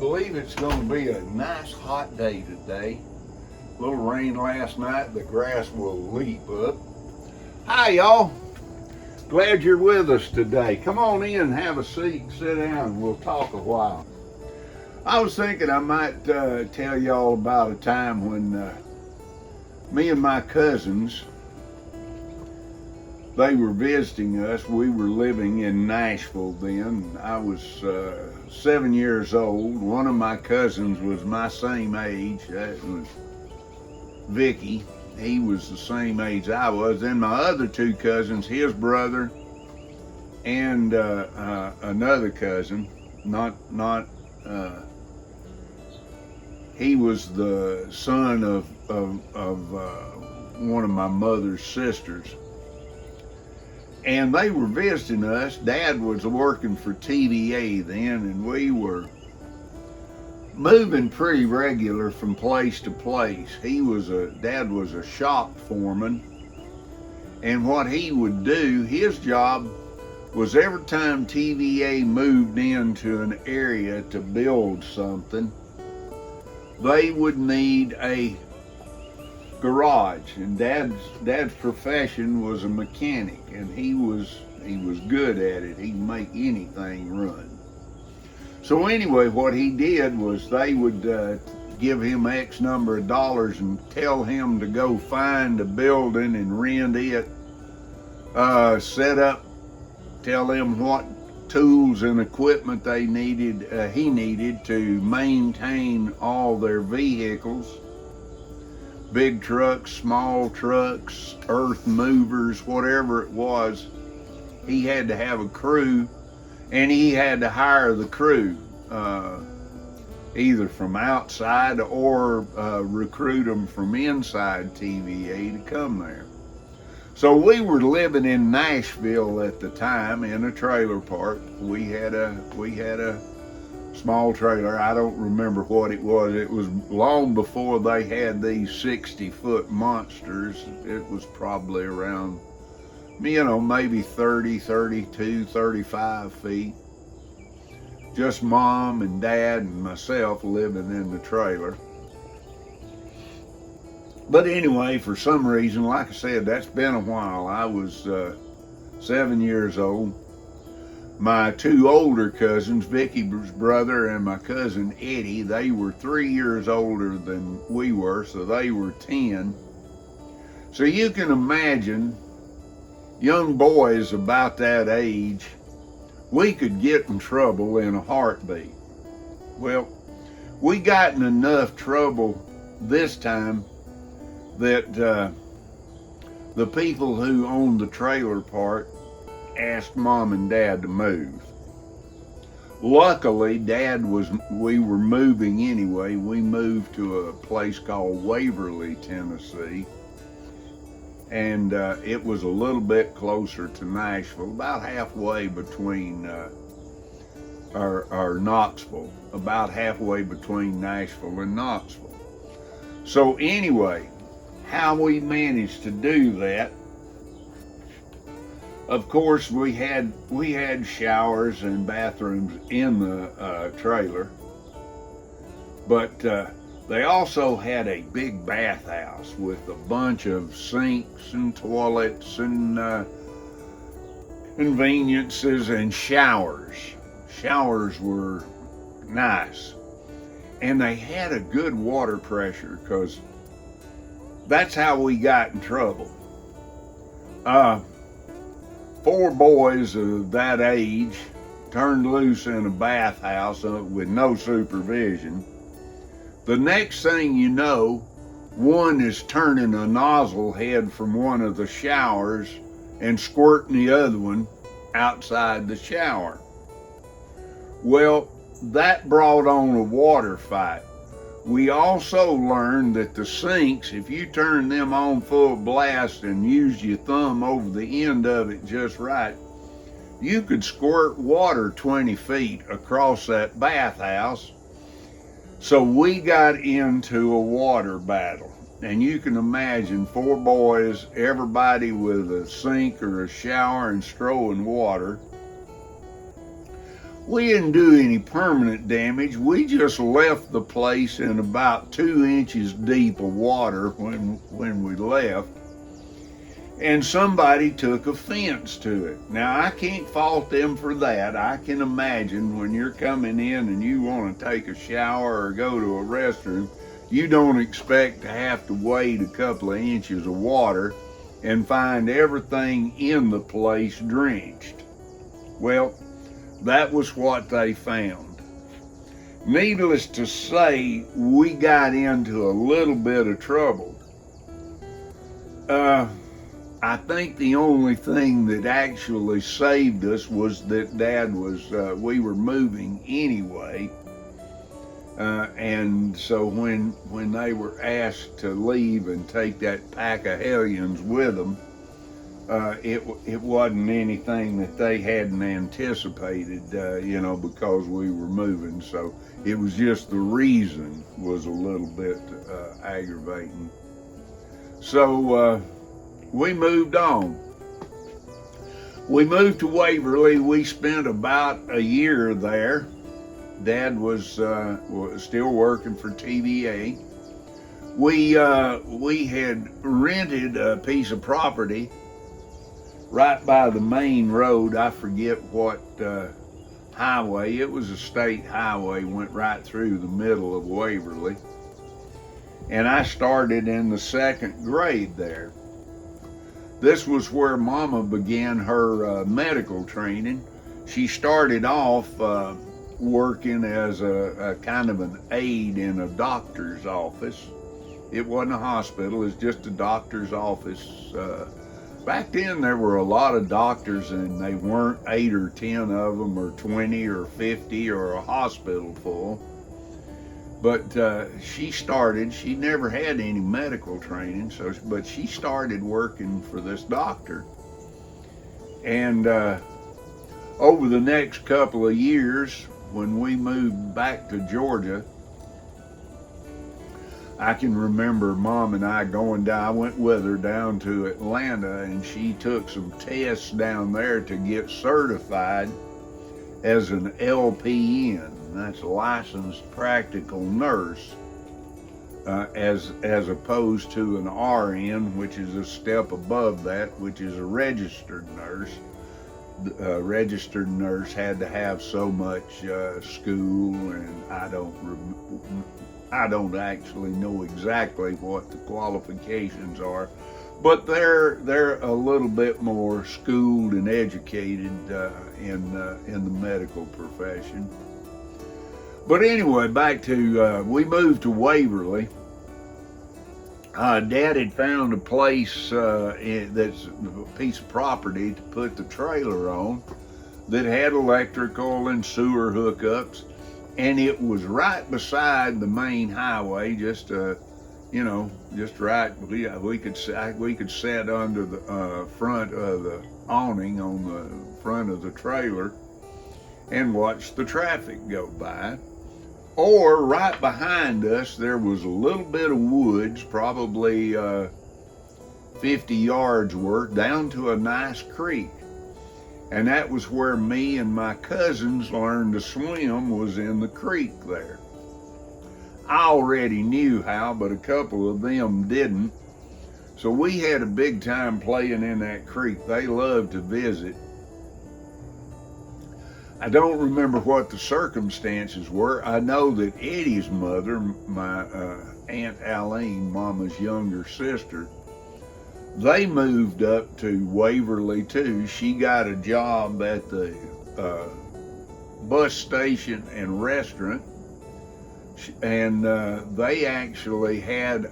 believe it's going to be a nice hot day today. A little rain last night, the grass will leap up. Hi y'all, glad you're with us today. Come on in, have a seat, sit down, we'll talk a while. I was thinking I might tell y'all about a time when me and my cousins, they were visiting us. We were living in Nashville then. I was 7 years old. One of my cousins was my same age. That was Vicky. He was the same age I was. Then my other two cousins, his brother and another cousin, he was the son of one of my mother's sisters. And they were visiting us. Dad was working for TVA then, and we were moving pretty regular from place to place. Dad was a shop foreman, and what he would do, his job was every time TVA moved into an area to build something, they would need a garage, and Dad's profession was a mechanic, and he was good at it. He'd make anything run. So anyway, what he did was they would give him X number of dollars and tell him to go find a building and rent it, set up, tell them what tools and equipment he needed to maintain all their vehicles. Big trucks, small trucks, earth movers, whatever it was. He had to have a crew, and he had to hire the crew, either from outside or recruit them from inside TVA to come there. So we were living in Nashville at the time in a trailer park. We had a small trailer. I don't remember what it was. It was long before they had these 60-foot monsters. It was probably around, maybe 30, 32, 35 feet. Just Mom and Dad and myself living in the trailer. But anyway, for some reason, like I said, that's been a while. I was 7 years old. My two older cousins, Vicky's brother and my cousin Eddie, they were 3 years older than we were, so they were 10. So you can imagine, young boys about that age, we could get in trouble in a heartbeat. Well, we got in enough trouble this time that the people who owned the trailer park asked Mom and Dad to move. Luckily, we were moving anyway. We moved to a place called Waverly, Tennessee, and it was a little bit closer to Nashville, about halfway between, or Knoxville, about halfway between Nashville and Knoxville. So anyway, how we managed to do that, of course, we had showers and bathrooms in the trailer, but they also had a big bathhouse with a bunch of sinks and toilets and conveniences and showers. Showers were nice, and they had a good water pressure, because that's how we got in trouble. 4 boys of that age turned loose in a bathhouse with no supervision. The next thing you know, one is turning a nozzle head from one of the showers and squirting the other one outside the shower. Well, that brought on a water fight. We also learned that the sinks, if you turn them on full blast and use your thumb over the end of it just right, you could squirt water 20 feet across that bathhouse. So we got into a water battle. And you can imagine 4 boys, everybody with a sink or a shower and throwing water. We didn't do any permanent damage. We just left the place in about 2 inches deep of water when we left. And somebody took offense to it. Now, I can't fault them for that. I can imagine when you're coming in and you want to take a shower or go to a restroom, you don't expect to have to wade a couple of inches of water and find everything in the place drenched. Well, that was what they found. Needless to say, we got into a little bit of trouble. I think the only thing that actually saved us was that Dad we were moving anyway. And so when they were asked to leave and take that pack of hellions with them, it wasn't anything that they hadn't anticipated, because we were moving. So it was just the reason was a little bit aggravating. So we moved on. We moved to Waverly. We spent about a year there. Dad was still working for TVA. We had rented a piece of property right by the main road. I forget what highway. It was a state highway, went right through the middle of Waverly. And I started in the 2nd grade there. This was where Mama began her medical training. She started off working as a kind of an aide in a doctor's office. It wasn't a hospital, it was just a doctor's office. Back then there were a lot of doctors, and they weren't 8 or 10 of them or 20 or 50 or a hospital full. But she never had any medical training, but she started working for this doctor. And over the next couple of years, when we moved back to Georgia, I can remember Mom and I going down. I went with her down to Atlanta, and she took some tests down there to get certified as an LPN. That's a licensed practical nurse, as opposed to an RN, which is a step above that, which is a registered nurse. A registered nurse had to have so much school, and I don't actually know exactly what the qualifications are, but they're a little bit more schooled and educated in the medical profession. But anyway, back to we moved to Waverly. Dad had found a place that's a piece of property to put the trailer on that had electrical and sewer hookups, and it was right beside the main highway. Just right. We could sit under the front of the awning on the front of the trailer and watch the traffic go by. Or right behind us, there was a little bit of woods, probably 50 yards worth, down to a nice creek. And that was where me and my cousins learned to swim, was in the creek there. I already knew how, but a couple of them didn't. So we had a big time playing in that creek. They loved to visit. I don't remember what the circumstances were. I know that Eddie's mother, my Aunt Aline, Mama's younger sister, they moved up to Waverly too. She got a job at the bus station and restaurant, and they actually had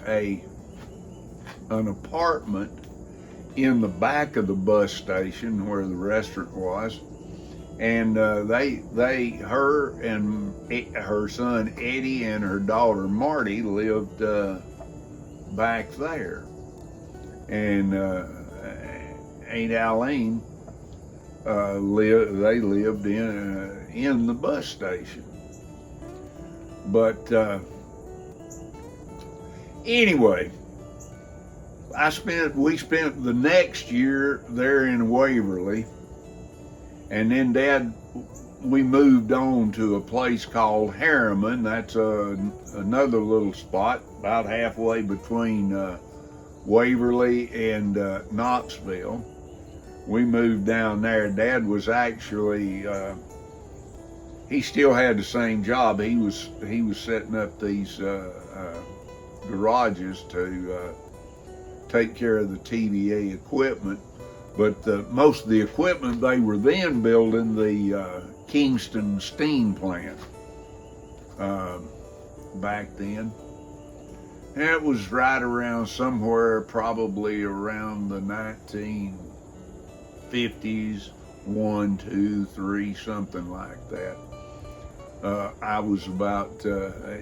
an apartment in the back of the bus station where the restaurant was. And her and her son Eddie and her daughter Marty lived back there. And Aunt Aline they lived in the bus station. But anyway, we spent the next year there in Waverly. And then Dad we moved on to a place called Harriman. That's another little spot about halfway between Waverly and Knoxville. We moved down there. Dad was actually he still had the same job. He was setting up these garages to take care of the TVA equipment. But most of the equipment, they were then building the Kingston steam plant back then. And it was right around somewhere probably around the 1950s, 1, 2, 3, something like that. I was about,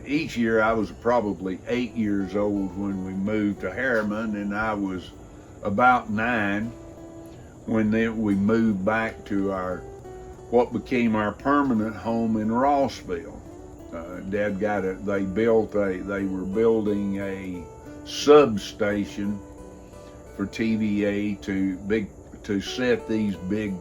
each year I was probably 8 years old when we moved to Harriman, and I was about 9 when we moved back to what became our permanent home in Rossville. Dad got it. They were building a substation for TVA to set these big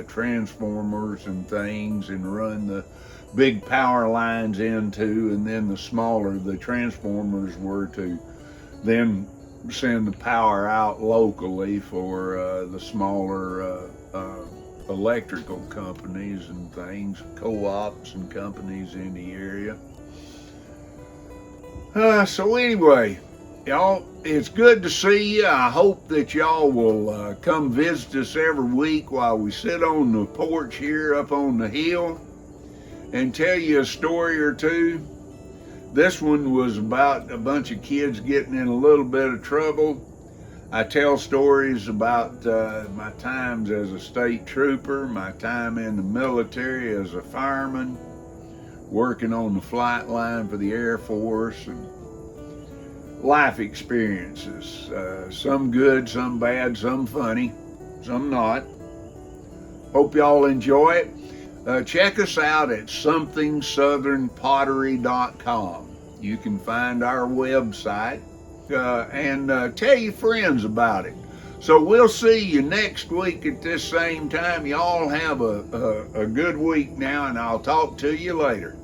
transformers and things and run the big power lines into, and then the transformers were to then send the power out locally for the smaller electrical companies and things, co-ops and companies in the area. So anyway, y'all, it's good to see you. I hope that y'all will come visit us every week while we sit on the porch here up on the hill and tell you a story or two. This one was about a bunch of kids getting in a little bit of trouble. I tell stories about my times as a state trooper, my time in the military as a fireman, working on the flight line for the Air Force, and life experiences. Some good, some bad, some funny, some not. Hope y'all enjoy it. Check us out at somethingsouthernpottery.com. You can find our website and tell your friends about it. So we'll see you next week at this same time. Y'all have a good week now, and I'll talk to you later.